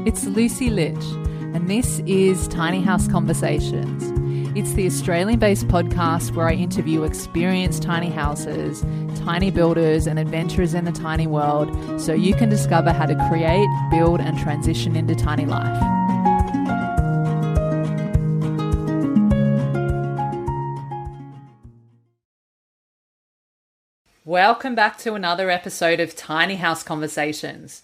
It's Lucy Litch, and this is Tiny House Conversations. It's the Australian-based podcast where I interview experienced tiny houses, tiny builders, and adventurers in the tiny world so you can discover how to create, build, and transition into tiny life. Welcome back to another episode of Tiny House Conversations.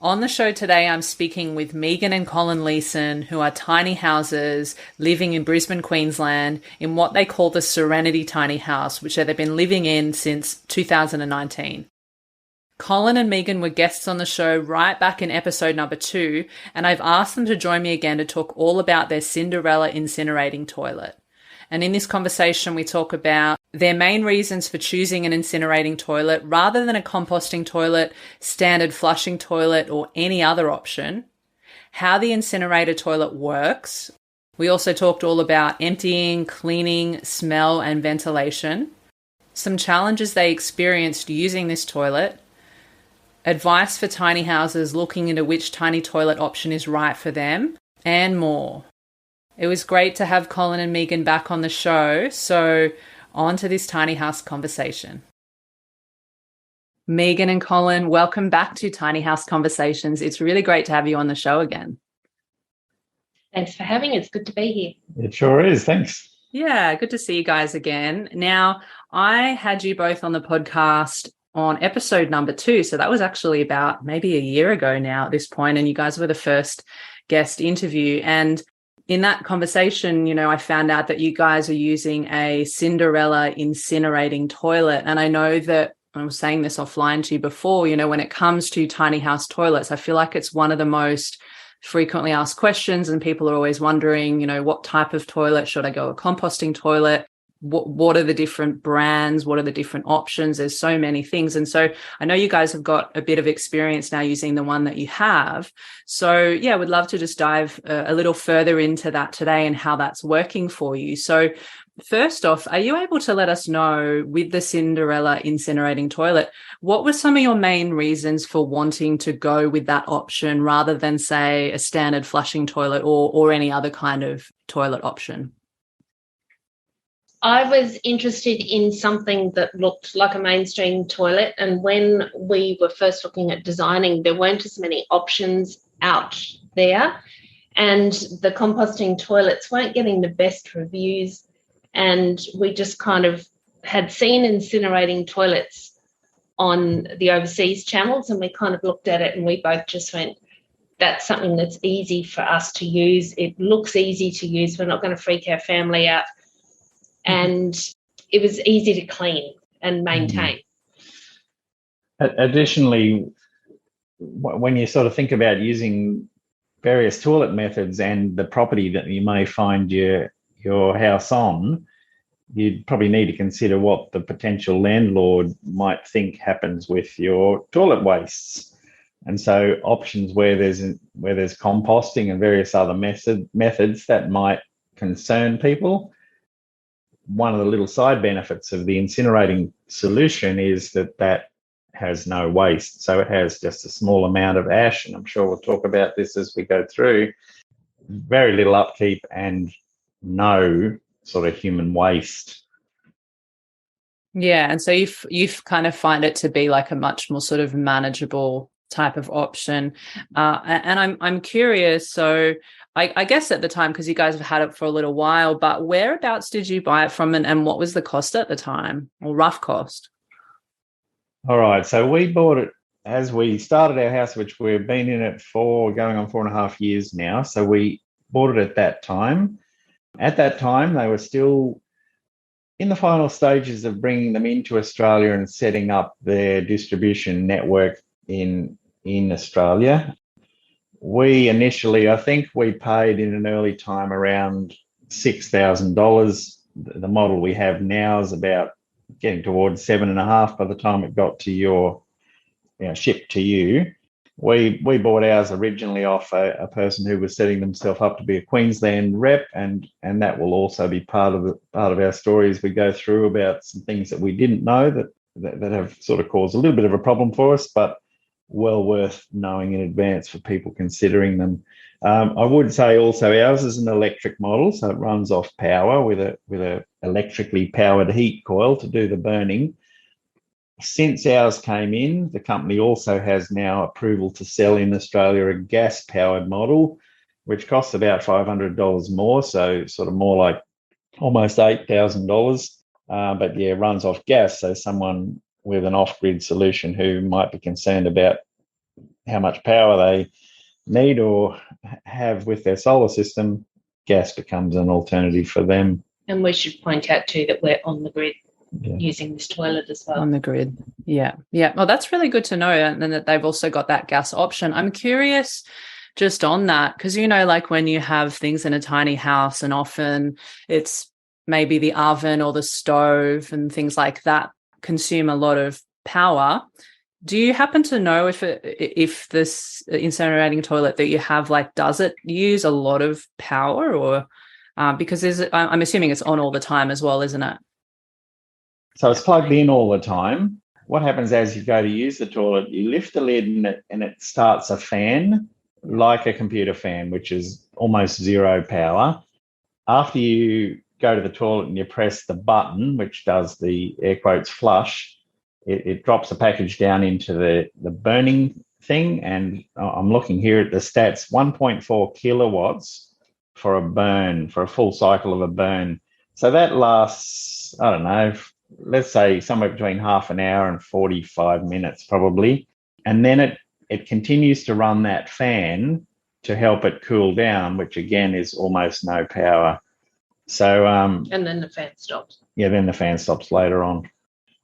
On the show today, I'm speaking with Megan and Colin Leeson, who are tiny houses living in Brisbane, Queensland, in what they call the Serenity Tiny House, which they've been living in since 2019. Colin and Megan were guests on the show right back in episode number 2, and I've asked them to join me again to talk all about their Cinderella Incinerating toilet. And in this conversation, we talk about their main reasons for choosing an incinerating toilet rather than a composting toilet, standard flushing toilet, or any other option, how the incinerator toilet works. We also talked all about emptying, cleaning, smell, and ventilation, some challenges they experienced using this toilet, advice for tiny houses looking into which tiny toilet option is right for them, and more. It was great to have Colin and Megan back on the show, so on to this tiny house conversation. Megan and Colin, welcome back to Tiny House Conversations. It's really great to have you on the show again. Thanks for having us. Good to be here. It sure is. Thanks. Yeah, good to see you guys again. Now, I had you both on the podcast on episode number 2, so that was actually about maybe a year ago now at this point, and you guys were the first guest interview. And in that conversation, I found out that you guys are using a Cinderella Incinerating toilet. And I know that I was saying this offline to you before, when it comes to tiny house toilets, I feel like it's one of the most frequently asked questions, and people are always wondering, what type of toilet? Should I go a composting toilet? What are the different brands? What are the different options? There's so many things. And so I know you guys have got a bit of experience now using the one that you have. So yeah, would love to just dive a little further into that today and how that's working for you. So first off, are you able to let us know, with the Cinderella Incinerating toilet, what were some of your main reasons for wanting to go with that option rather than, say, a standard flushing toilet or any other kind of toilet option? I was interested in something that looked like a mainstream toilet, and when we were first looking at designing, there weren't as many options out there, and the composting toilets weren't getting the best reviews, and we just kind of had seen incinerating toilets on the overseas channels, and we kind of looked at it and we both just went, that's something that's easy for us to use. It looks easy to use. We're not going to freak our family out. And it was easy to clean and maintain. Additionally, when you sort of think about using various toilet methods and the property that you may find your house on, you'd probably need to consider what the potential landlord might think happens with your toilet wastes. And so options where there's composting and various other methods that might concern people. One of the little side benefits of the incinerating solution is that has no waste. So it has just a small amount of ash, and I'm sure we'll talk about this as we go through. Very little upkeep and no sort of human waste. Yeah, and so you've kind of find it to be like a much more sort of manageable type of option. And I'm curious, so I guess at the time, because you guys have had it for a little while, but whereabouts did you buy it from, and what was the cost at the time, or rough cost? All right, so we bought it as we started our house, which we've been in it for going on 4.5 years now. So we bought it at that time. At that time, they were still in the final stages of bringing them into Australia and setting up their distribution network in Australia. We initially, I think we paid in an early time around $6,000. The model we have now is about getting towards 7.5 by the time it got to shipped to you. We bought ours originally off a person who was setting themselves up to be a Queensland rep, and that will also be part of our story as we go through about some things that we didn't know that have sort of caused a little bit of a problem for us. But well worth knowing in advance for people considering them. I would say also ours is an electric model, so it runs off power with a electrically powered heat coil to do the burning. Since ours came in, the company also has now approval to sell in Australia a gas-powered model, which costs about $500 more, so sort of more like almost $8,000. But yeah, runs off gas, so someone with an off-grid solution who might be concerned about how much power they need or have with their solar system, gas becomes an alternative for them. And we should point out too that we're on the grid using this toilet as well. On the grid. Yeah. Well, that's really good to know. And then that they've also got that gas option. I'm curious just on that, because, like when you have things in a tiny house and often it's maybe the oven or the stove and things like that consume a lot of power. Do you happen to know if this incinerating toilet that you have, does it use a lot of power or because I'm assuming it's on all the time as well, isn't it? So it's plugged in all the time. What happens as you go to use the toilet, you lift the lid and it starts a fan like a computer fan, which is almost zero power. After you go to the toilet and you press the button, which does the air quotes flush, it drops the package down into the burning thing. And I'm looking here at the stats, 1.4 kilowatts for a burn, for a full cycle of a burn. So that lasts, I don't know, let's say somewhere between half an hour and 45 minutes probably. And then it continues to run that fan to help it cool down, which again is almost no power. So and then the fan stops. Yeah, then the fan stops later on.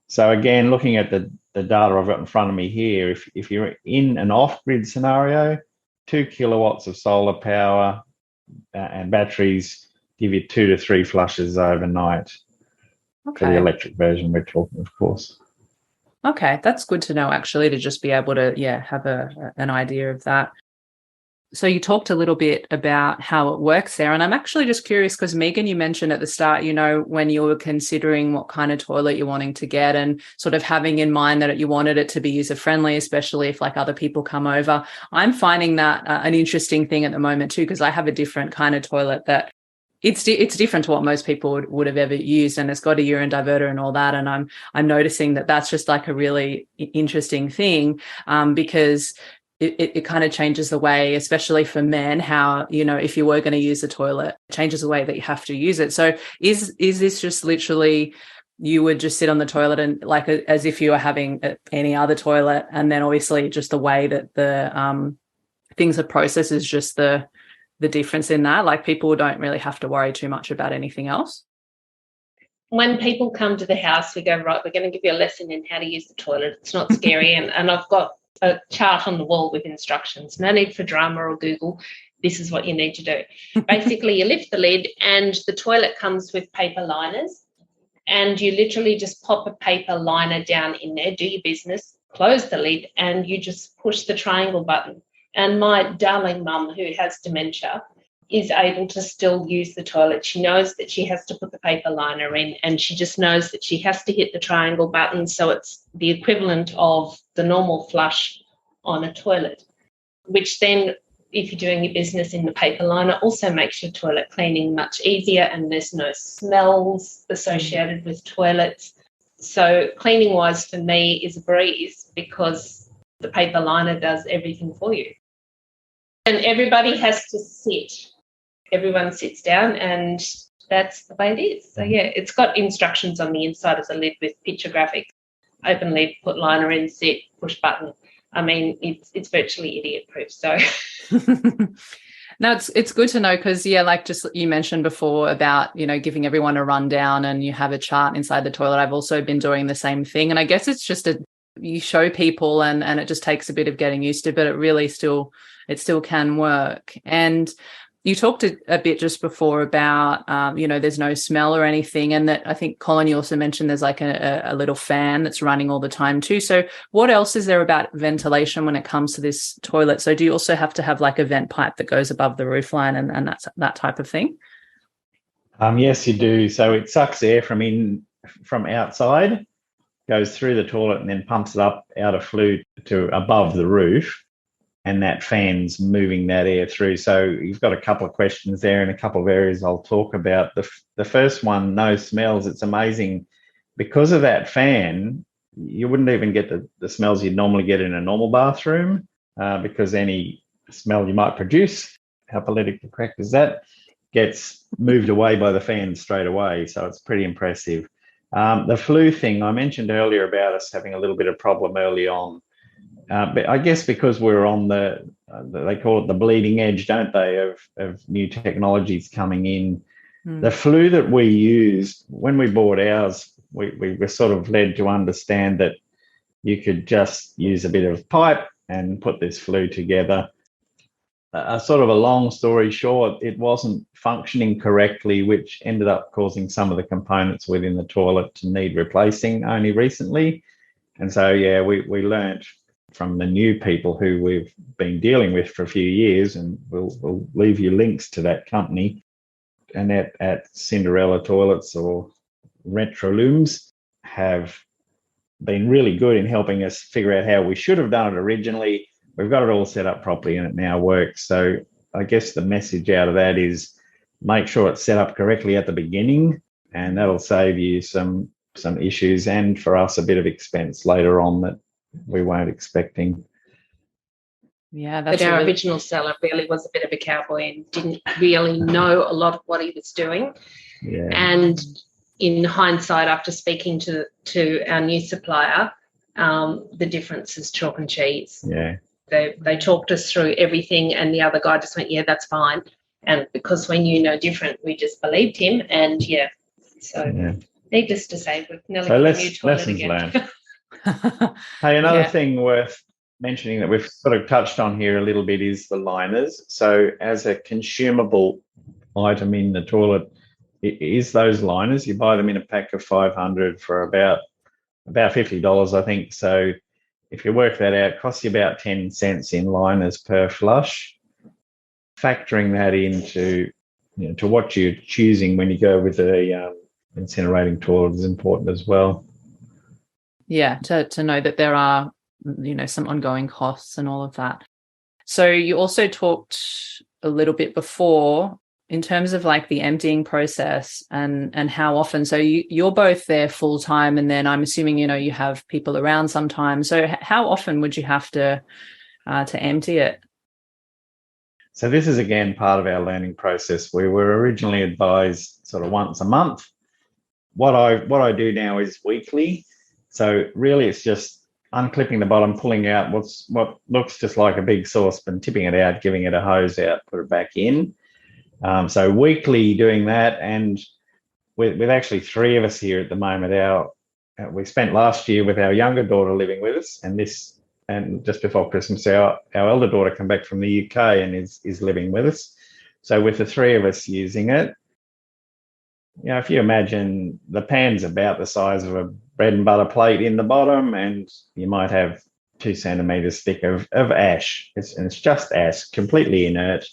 So again, looking at the data I've got in front of me here, if you're in an off-grid scenario, 2 kilowatts of solar power and batteries give you 2 to 3 flushes overnight. Okay. For the electric version we're talking, of course. Okay, that's good to know, actually, to just be able to, have an idea of that. So you talked a little bit about how it works there, and I'm actually just curious because, Megan, you mentioned at the start, when you were considering what kind of toilet you're wanting to get and sort of having in mind that you wanted it to be user-friendly, especially if other people come over. I'm finding that an interesting thing at the moment too, because I have a different kind of toilet that it's different to what most people would have ever used, and it's got a urine diverter and all that. And I'm noticing that that's just a really interesting thing because it kind of changes the way, especially for men, how, if you were going to use the toilet, it changes the way that you have to use it. So is this just literally you would just sit on the toilet and as if you were having any other toilet, and then obviously just the way that the things are processed is just the difference in that? People don't really have to worry too much about anything else? When people come to the house, we go, right, we're going to give you a lesson in how to use the toilet. It's not scary. and I've got a chart on the wall with instructions. No need for drama or Google. This is what you need to do. Basically, you lift the lid and the toilet comes with paper liners, and you literally just pop a paper liner down in there, do your business, close the lid, and you just push the triangle button. And my darling mum, who has dementia, is able to still use the toilet. She knows that she has to put the paper liner in, and she just knows that she has to hit the triangle button. So it's the equivalent of the normal flush on a toilet, which then, if you're doing your business in the paper liner, also makes your toilet cleaning much easier, and there's no smells associated with toilets. So cleaning-wise for me is a breeze because the paper liner does everything for you. And everybody has to sit. Everyone sits down, and that's the way it is. So, yeah, it's got instructions on the inside of the lid with picture graphics. Open lid, put liner in, sit, push button. I mean, it's virtually idiot-proof. So, no, it's good to know because, just you mentioned before about, giving everyone a rundown and you have a chart inside the toilet. I've also been doing the same thing. And I guess it's just you show people and it just takes a bit of getting used to, but it really still can work. And you talked a bit just before about, there's no smell or anything. And that I think, Colin, you also mentioned there's a little fan that's running all the time too. So what else is there about ventilation when it comes to this toilet? So do you also have to have a vent pipe that goes above the roofline and that's that type of thing? Yes, you do. So it sucks air from outside goes through the toilet and then pumps it up out of flue to above the roof, and that fan's moving that air through. So you've got a couple of questions there and a couple of areas I'll talk about. The first one, no smells. It's amazing. Because of that fan, you wouldn't even get the smells you'd normally get in a normal bathroom, because any smell you might produce, how politically correct is that, gets moved away by the fan straight away. So it's pretty impressive. The flue thing, I mentioned earlier about us having a little bit of problem early on. But I guess because we're on they call it the bleeding edge, don't they, of new technologies coming in. The flue that we used when we bought ours, we were sort of led to understand that you could just use a bit of pipe and put this flue together. Sort of a long story short, it wasn't functioning correctly, which ended up causing some of the components within the toilet to need replacing only recently. And so, yeah, we learnt from the new people who we've been dealing with for a few years, and we'll leave you links to that company, and at Cinderella Toilets or Retrolooms have been really good in helping us figure out how we should have done it originally. We've got it all set up properly and it now works. So I guess the message out of that is make sure it's set up correctly at the beginning, and that'll save you some issues, and for us a bit of expense later on that we weren't expecting. Yeah, but our original seller really was a bit of a cowboy and didn't really know a lot of what he was doing. Yeah. And in hindsight, after speaking to our new supplier, the difference is chalk and cheese. Yeah. They talked us through everything, and the other guy just went, yeah, that's fine. And because we knew no different, we just believed him. And, needless to say, we've nearly got a new toilet lessons again. learned. Hey, another thing worth mentioning that we've sort of touched on here a little bit is the liners. So as a consumable item in the toilet, it is those liners. You buy them in a pack of 500 for about $50, I think. So if you work that out, it costs you about 10 cents in liners per flush. Factoring that into to what you're choosing when you go with the incinerating toilet is important as well. Yeah, to know that there are, some ongoing costs and all of that. So you also talked a little bit before in terms of like the emptying process and how often. So you're both there full time, and then I'm assuming, you have people around sometimes. So how often would you have to empty it? So this is, again, part of our learning process. We were originally advised sort of once a month. What I do now is weekly. So really it's just unclipping the bottom, pulling out what looks just like a big saucepan, tipping it out, giving it a hose out, put it back in. So weekly doing that, and with actually three of us here at the moment. We spent last year with our younger daughter living with us, and just before Christmas, our elder daughter came back from the UK and is living with us. So with the three of us using it, if you imagine the pan's about the size of a bread and butter plate in the bottom, and you might have 2 centimetres thick of ash. It's just ash, completely inert,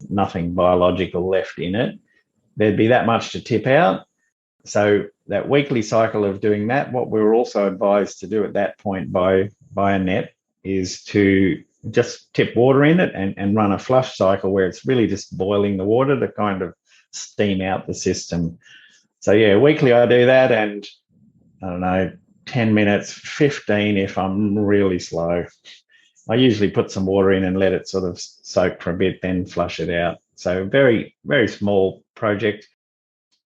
nothing biological left in it. There'd be that much to tip out. So that weekly cycle of doing that, what we were also advised to do at that point by Annette is to just tip water in it and run a flush cycle where it's really just boiling the water to kind of steam out the system. So weekly I do that, and I don't know, 10 minutes, 15 if I'm really slow. I usually put some water in and let it sort of soak for a bit, then flush it out. So very, very small project.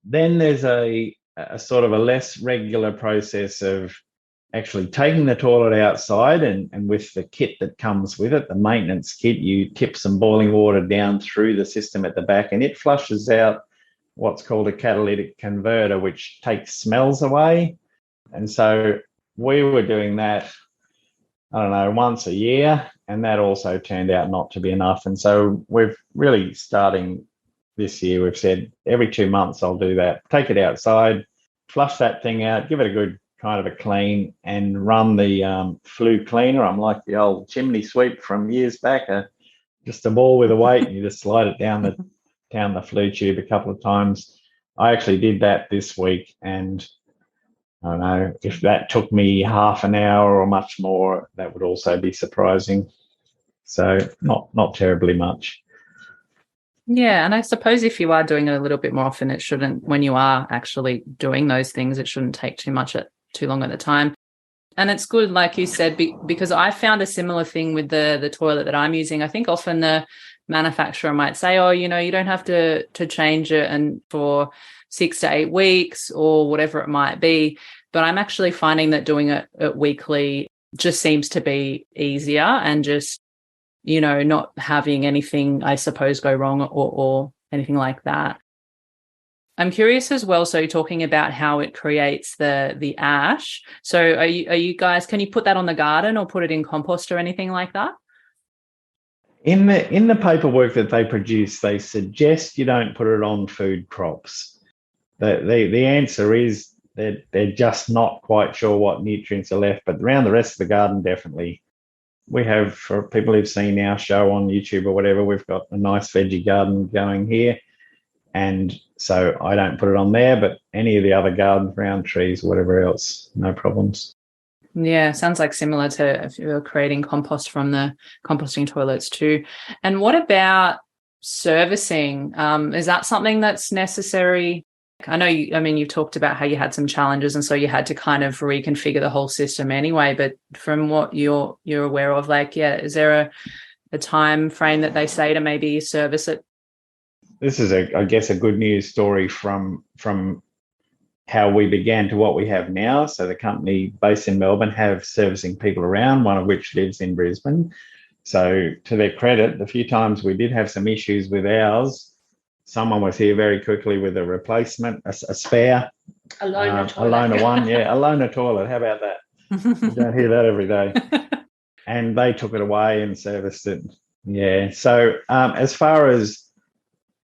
Then there's a sort of a less regular process of actually taking the toilet outside, and with the kit that comes with it, the maintenance kit, you tip some boiling water down through the system at the back, and it flushes out what's called a catalytic converter, which takes smells away. And so we were doing that, I don't know, once a year, and that also turned out not to be enough. And so we've really, starting this year, we've said every 2 months I'll do that. Take it outside, flush that thing out, give it a good kind of a clean, and run the flue cleaner. I'm like the old chimney sweep from years back, just a ball with a weight, and you just slide it down the flue tube a couple of times. I actually did that this week, and I don't know, if that took me half an hour or much more, that would also be surprising. So not terribly much. Yeah, and I suppose if you are doing it a little bit more often, it shouldn't, when you are actually doing those things, it shouldn't take too long at the time. And it's good, like you said, because I found a similar thing with the toilet that I'm using. I think often the manufacturer might say, oh, you don't have to change it and for 6 to 8 weeks or whatever it might be. But I'm actually finding that doing it weekly just seems to be easier and just, not having anything, I suppose, go wrong or anything like that. I'm curious as well. So you're talking about how it creates the ash. So are you guys, can you put that on the garden or put it in compost or anything like that? In the paperwork that they produce, they suggest you don't put it on food crops. The answer is that they're just not quite sure what nutrients are left, but around the rest of the garden, definitely. We have, for people who've seen our show on YouTube or whatever, we've got a nice veggie garden going here. And so I don't put it on there, but any of the other gardens around, trees, whatever else, no problems. Yeah, sounds like similar to if you're creating compost from the composting toilets too. And what about servicing? Is that something that's necessary? I know you've talked about how you had some challenges and so you had to kind of reconfigure the whole system anyway, but from what you're aware of, is there a time frame that they say to maybe service it? This is I guess a good news story from how we began to what we have now. So the company based in Melbourne have servicing people around, one of which lives in Brisbane. So to their credit, the few times we did have some issues with ours, someone was here very quickly with a replacement, a spare. A loaner toilet. A loaner one, yeah, a loaner toilet. How about that? You don't hear that every day. And they took it away and serviced it. Yeah. So as far as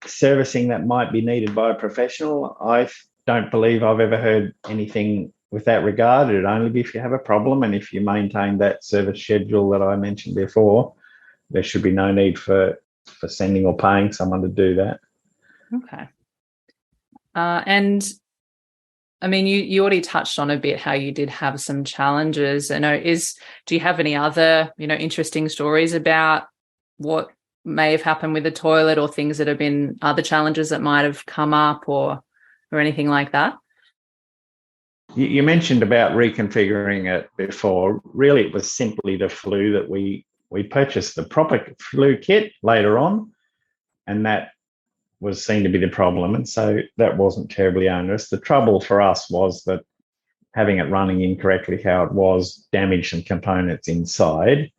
servicing that might be needed by a professional, I don't believe I've ever heard anything with that regard. It'd only be if you have a problem, and if you maintain that service schedule that I mentioned before, there should be no need for sending or paying someone to do that. Okay. And I mean, you already touched on a bit how you did have some challenges. Do you have any other, interesting stories about what may have happened with the toilet or things that have been other challenges that might have come up or anything like that? You mentioned about reconfiguring it before. Really, it was simply the flue that we purchased the proper flue kit later on, and that was seen to be the problem. And so that wasn't terribly onerous. The trouble for us was that having it running incorrectly how it was damaged some components inside,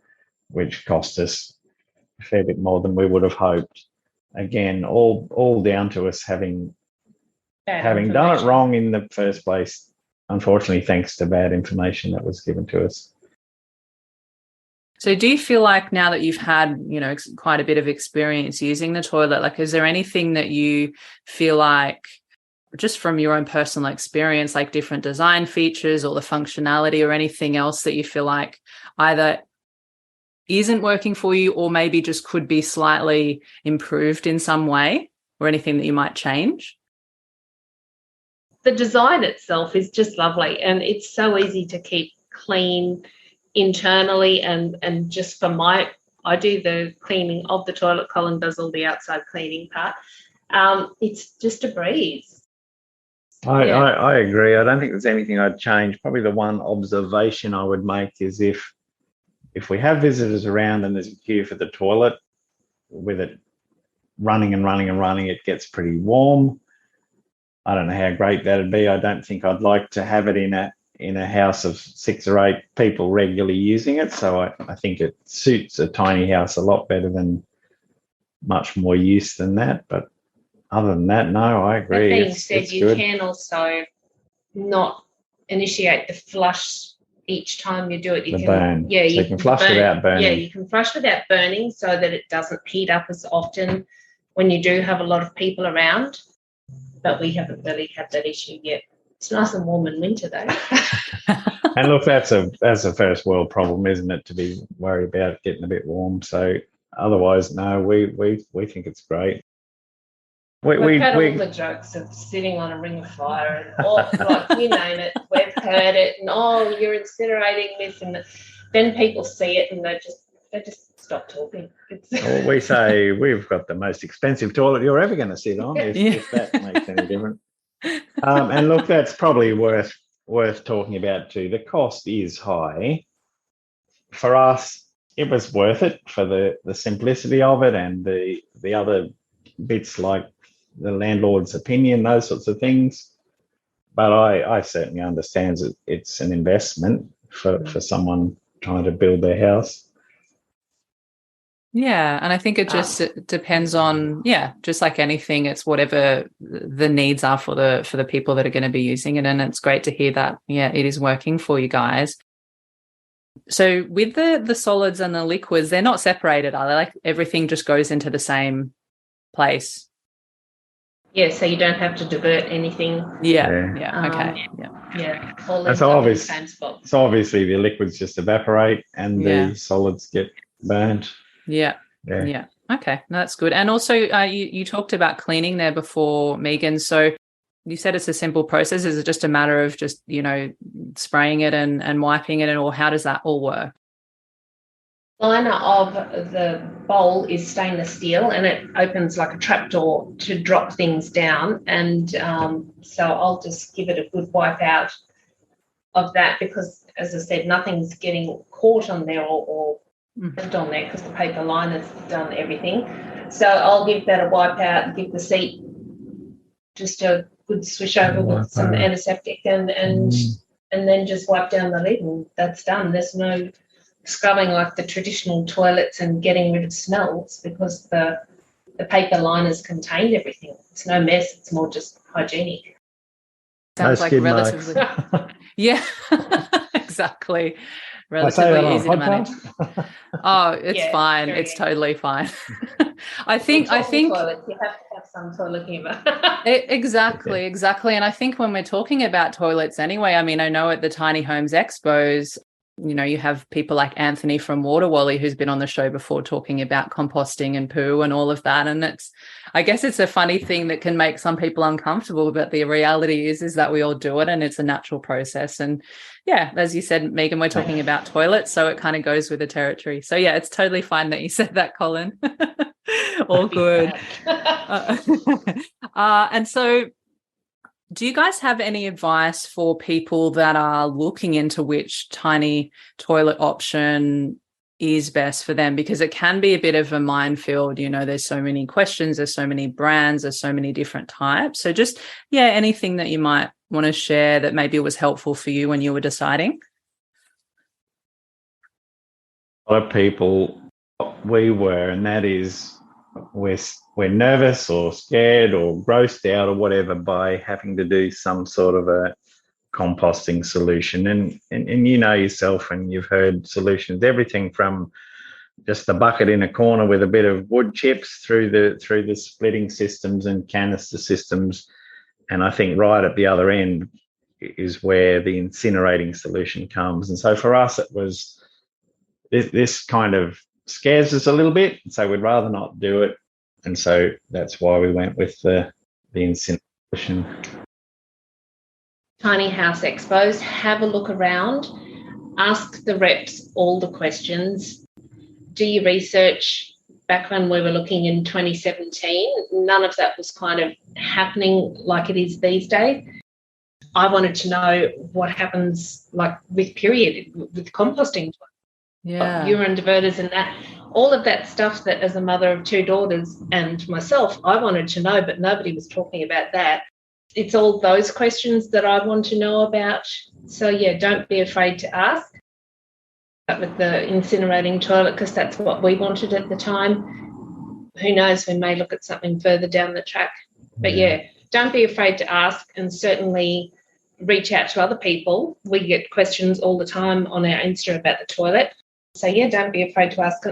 which cost us a fair bit more than we would have hoped. Again, all down to us having done it wrong in the first place, unfortunately, thanks to bad information that was given to us. So do you feel like now that you've had, quite a bit of experience using the toilet, is there anything that you feel like, just from your own personal experience, like different design features or the functionality or anything else that you feel like either isn't working for you or maybe just could be slightly improved in some way, or anything that you might change? The design itself is just lovely, and it's so easy to keep clean internally, and just for I do the cleaning of the toilet. Colin does all the outside cleaning part. It's just a breeze. I agree. I don't think there's anything I'd change. Probably the one observation I would make is if we have visitors around and there's a queue for the toilet, with it running and running and running, it gets pretty warm. I don't know how great that'd be. I don't think I'd like to have it in a house of 6 or 8 people regularly using it. So I think it suits a tiny house a lot better than much more use than that. But other than that, no, I agree. That being said, you can also not initiate the flush each time you do it. You can flush without burning. Yeah, you can flush without burning so that it doesn't heat up as often when you do have a lot of people around. But we haven't really had that issue yet. It's nice and warm in winter, though. And look, that's a first world problem, isn't it, to be worried about it getting a bit warm? So otherwise, no, we think it's great. We've had all the jokes of sitting on a ring of fire and all, like, you name it, we've heard it, and you're incinerating this, and then people see it and they just stop talking. Well, we say we've got the most expensive toilet you're ever going to sit on, if that makes any difference. And look, that's probably worth talking about too. The cost is high. For us, it was worth it for the simplicity of it and the other bits like the landlord's opinion, those sorts of things. But I certainly understand that it's an investment for someone trying to build their house. Yeah, and I think it just depends on, just like anything, it's whatever the needs are for the people that are going to be using it. And it's great to hear that, it is working for you guys. So with the solids and the liquids, they're not separated, are they? Like everything just goes into the same place? Yeah, so you don't have to divert anything. Okay. All and so obviously, in the same spot. So obviously the liquids just evaporate and the solids get burnt. Yeah. Okay, no, that's good. And also you talked about cleaning there before, Megan. So you said it's a simple process. Is it just a matter of just, spraying it and wiping it, or how does that all work? The liner of the bowl is stainless steel and it opens like a trapdoor to drop things down. And so I'll just give it a good wipe out of that because, as I said, nothing's getting caught on there or left on there because the paper liner's done everything. So I'll give that a wipe out, give the seat just a good swish over with some antiseptic and then just wipe down the lid and that's done. There's no scrubbing like the traditional toilets and getting rid of smells because the paper liners contained everything. It's no mess. It's more just hygienic. Sounds like relatively. Yeah, exactly. Relatively easy to manage. Oh, it's fine. It's totally fine. I think toilets, you have to have some toilet humor. Exactly. And I think when we're talking about toilets anyway, I mean, I know at the Tiny Homes Expos, you have people like Anthony from Water Wally who's been on the show before talking about composting and poo and all of that. And I guess it's a funny thing that can make some people uncomfortable, but the reality is that we all do it and it's a natural process. And as you said, Megan, we're talking about toilets, so it kind of goes with the territory. So it's totally fine that you said that, Colin. All good. And so do you guys have any advice for people that are looking into which tiny toilet option is best for them? Because it can be a bit of a minefield. There's so many questions, there's so many brands, there's so many different types. So just, anything that you might want to share that maybe was helpful for you when you were deciding? A lot of people, we were, and that is we're nervous or scared or grossed out or whatever by having to do some sort of a composting solution. And yourself, and you've heard solutions, everything from just the bucket in a corner with a bit of wood chips through the splitting systems and canister systems. And I think right at the other end is where the incinerating solution comes. And so for us, it was this kind of scares us a little bit, so we'd rather not do it, and so that's why we went with the incineration. Tiny House Expos, have a look around, ask the reps all the questions, do your research. Back when we were looking in 2017, none of that was kind of happening like it is these days. I wanted to know what happens like with composting. Urine diverters and that, all of that stuff that as a mother of two daughters and myself, I wanted to know, but nobody was talking about that. It's all those questions that I want to know about. So, don't be afraid to ask. But with the incinerating toilet, because that's what we wanted at the time. Who knows, we may look at something further down the track. But, don't be afraid to ask and certainly reach out to other people. We get questions all the time on our Insta about the toilet. So, don't be afraid to ask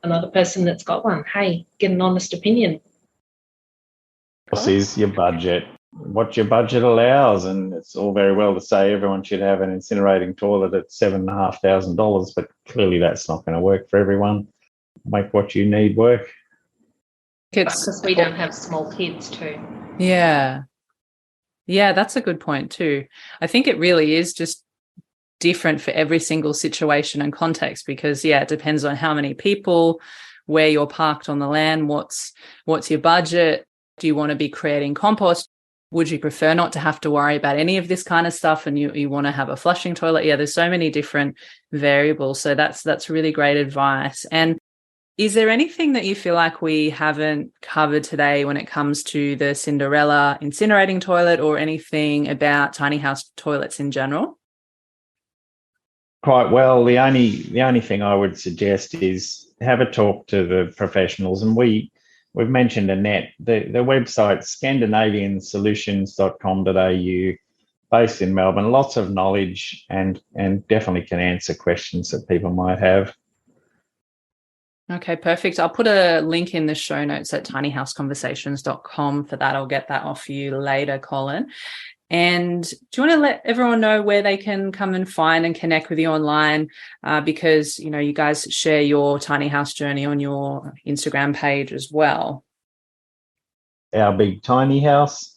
another person that's got one. Hey, get an honest opinion. What is your budget? What your budget allows, and it's all very well to say everyone should have an incinerating toilet at $7,500, but clearly that's not going to work for everyone. Make what you need work. Because we don't have small kids too. Yeah. Yeah, that's a good point too. I think it really is just different for every single situation and context because, yeah, it depends on how many people, where you're parked on the land, what's your budget. Do you want to be creating compost? Would you prefer not to have to worry about any of this kind of stuff and you want to have a flushing toilet? Yeah, there's so many different variables. So that's really great advice. And is there anything that you feel like we haven't covered today when it comes to the Cinderella incinerating toilet or anything about tiny house toilets in general? Quite well. The only thing I would suggest is have a talk to the professionals. And we've mentioned Annette. The website scandinaviansolutions.com.au, based in Melbourne. Lots of knowledge and definitely can answer questions that people might have. Okay, perfect. I'll put a link in the show notes at tinyhouseconversations.com for that. I'll get that off you later, Colin. And do you want to let everyone know where they can come and find and connect with you online? Because, you know, you guys share your tiny house journey on your Instagram page as well. Our big tiny house.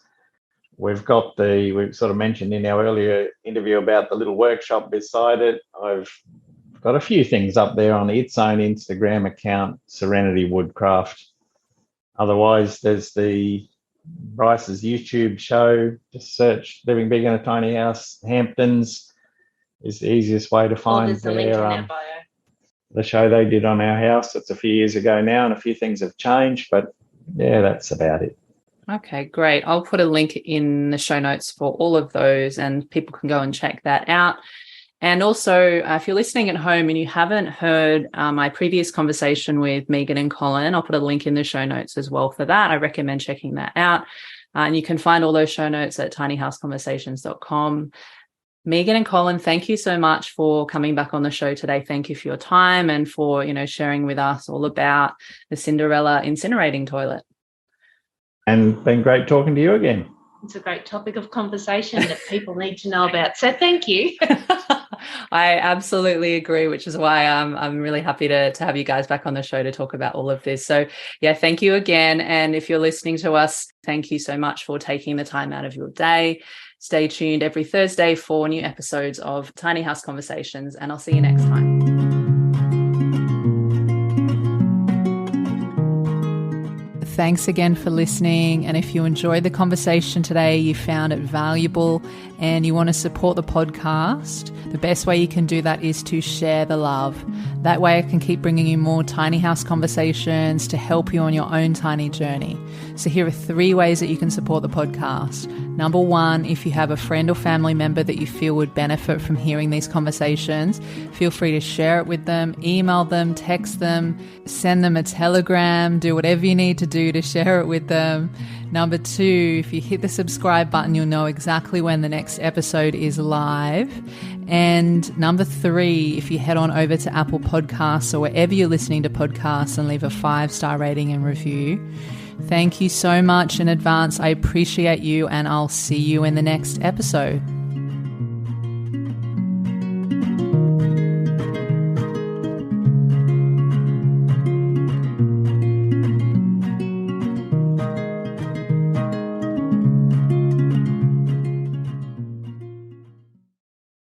We've sort of mentioned in our earlier interview about the little workshop beside it. I've got a few things up there on its own Instagram account, Serenity Woodcraft. Otherwise, there's the Bryce's YouTube show. Just search Living Big in a Tiny House. Hamptons is the easiest way to find there's a link in our bio. The show they did on our house. It's a few years ago now, and a few things have changed, but yeah, that's about it. Okay, great. I'll put a link in the show notes for all of those and people can go and check that out. And also, if you're listening at home and you haven't heard my previous conversation with Megan and Colin, I'll put a link in the show notes as well for that. I recommend checking that out. And you can find all those show notes at tinyhouseconversations.com. Megan and Colin, thank you so much for coming back on the show today. Thank you for your time and for, you know, sharing with us all about the Cinderella incinerating toilet. And been great talking to you again. It's a great topic of conversation that people need to know about. So thank you. I absolutely agree, which is why I'm really happy to have you guys back on the show to talk about all of this. So yeah, thank you again. And if you're listening to us, thank you so much for taking the time out of your day. Stay tuned every Thursday for new episodes of Tiny House Conversations, and I'll see you next time. Thanks again for listening. And if you enjoyed the conversation today, you found it valuable and you want to support the podcast, the best way you can do that is to share the love. That way I can keep bringing you more tiny house conversations to help you on your own tiny journey. So here are 3 ways that you can support the podcast. Number 1, if you have a friend or family member that you feel would benefit from hearing these conversations, feel free to share it with them, email them, text them, send them a telegram, do whatever you need to do to share it with them. Number 2, if you hit the subscribe button, you'll know exactly when the next episode is live. And number 3, if you head on over to Apple Podcasts or wherever you're listening to podcasts and leave a 5-star rating and review. Thank you so much in advance. I appreciate you, and I'll see you in the next episode.